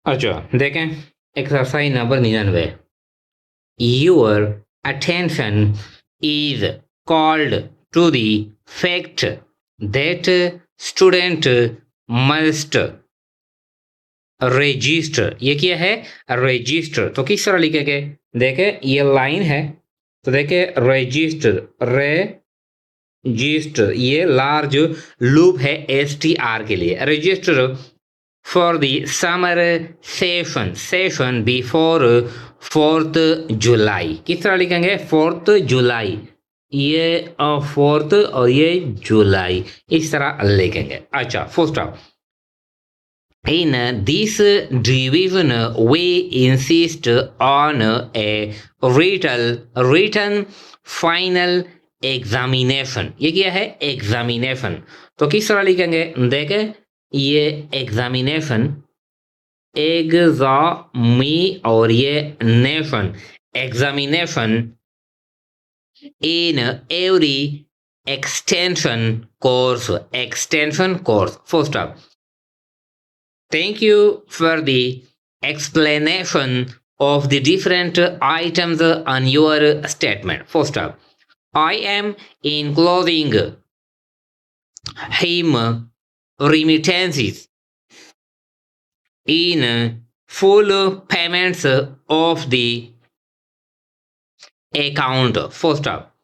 अच्छा देखें exercise number 99। Your attention is called to the fact that student must register। ये क्या है? रजिस्टर। तो किस तरह लिखेंगे? देखे ये लाइन है तो देखे रजिस्टर रजिस्टर, ये लार्ज लूप है STR के लिए। Register for the summer session before 4th July। किस तरह लिखेंगे? 4th जुलाई, ये 4th और ये जुलाई, इस तरह लिखेंगे। अच्छा first of in this division we insist on a written final examination। ये क्या है? एग्जामिनेशन। तो किस तरह लिखेंगे? देखे ये एग्जामिनेशन, एग्जामी और ये nation, examination in every extension course first up। Thank you for the explanation of the different items on your statement। First up, I am enclosing him remittances in full payments of the account। First up,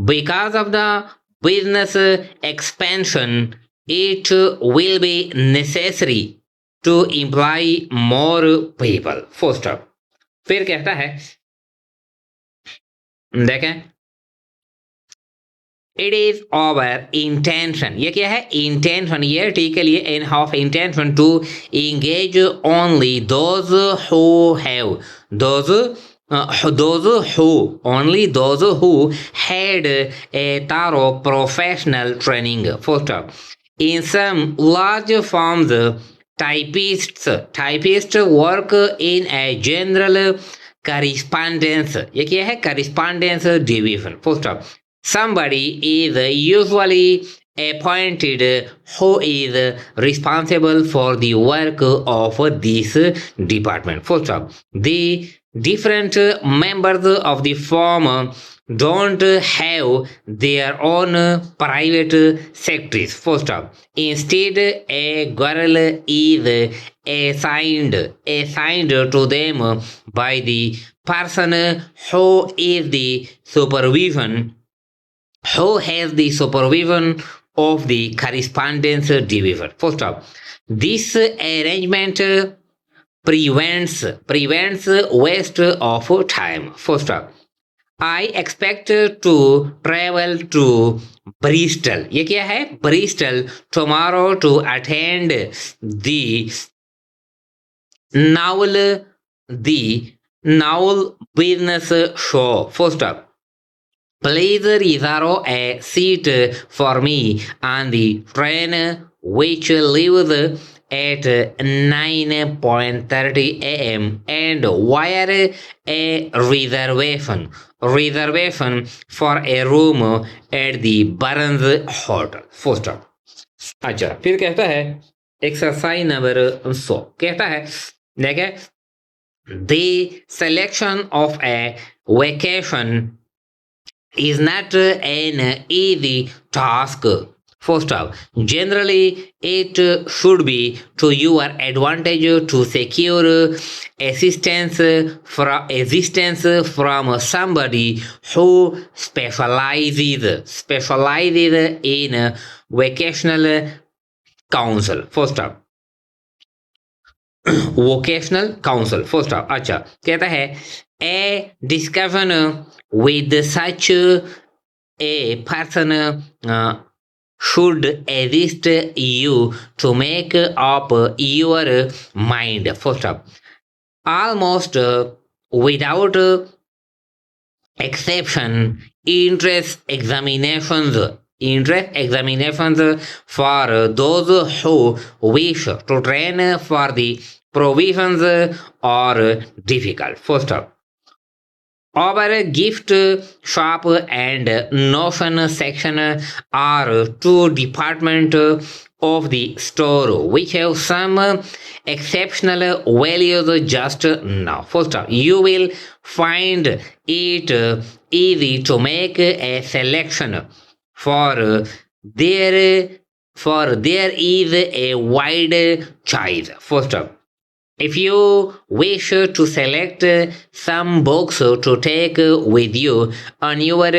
because of the business expansion it will be necessary to employ more people। First up फिर कहता है, देखें it is our intention. ये क्या है? Intention, ये टी के लिए in of intention to engage only those who have only those who had a thorough professional training। First up, in some large firms typists work in a general correspondence। ये क्या है? correspondence division। First up, somebody is usually appointed who is responsible for the work of this department। First up, the different members of the firm don't have their own private secretaries। First up, instead a girl is assigned to them by the person who has the supervision of the correspondence division। First up, this arrangement prevents waste of time। First up, I expect to travel to Bristol। ये क्या है? Bristol tomorrow to attend the novel business show। First up, please reserve a seat for me on the train which leaves at 9:30 a.m. and wire a reservation for a room at the Burns Hotel। First up, अच्छा फिर कहता है exercise number 100। कहता है देखे the selection of a vacation is not an easy task। First up, generally it should be to your advantage to secure assistance from somebody who specializes in vocational counsel। First up, vocational counsel। First up, अच्छा कहता है a discussion with such a person should assist you to make up your mind। First up, almost without exception entrance examinations for those who wish to train for the provisions are difficult। First up, our gift shop and notion section are two departments of the store which have some exceptional values just now. First up, you will find it easy to make a selection for there for there is a wide choice. First up, if you wish to select some books to take with you on your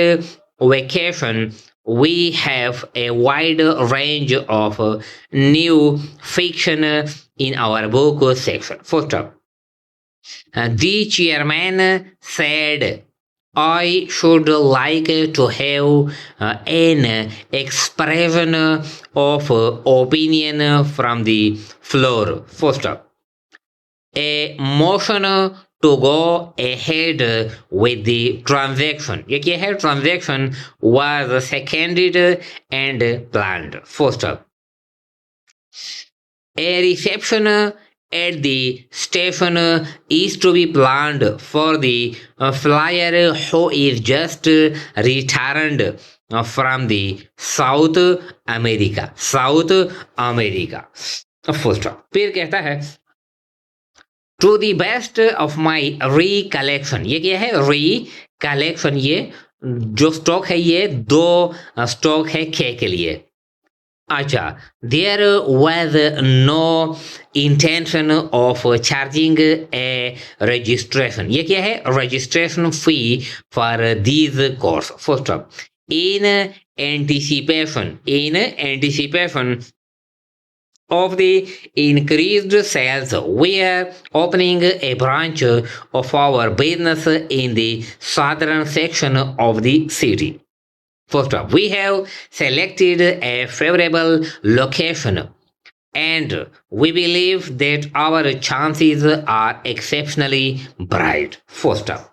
vacation, we have a wide range of new fiction in our book section. First up, the chairman said, I should like to have an expression of opinion from the floor. First up, a motion to go ahead with the transaction. ये क्या है? Transaction was seconded and planned. First up, a reception at the station is to be planned for the flyer who is just returned from the South America. South America. Full stop. फिर कहता है to the best of my recollection. ये क्या है? Recollection. ये जो stock है ये दो स्टॉक है खे के लिए. अच्छा, there was no intention of charging a registration. ये क्या है? Registration fee for these course. First of, in anticipation of the increased sales, we are opening a branch of our business in the southern section of the city. First up, we have selected a favorable location and we believe that our chances are exceptionally bright. First up,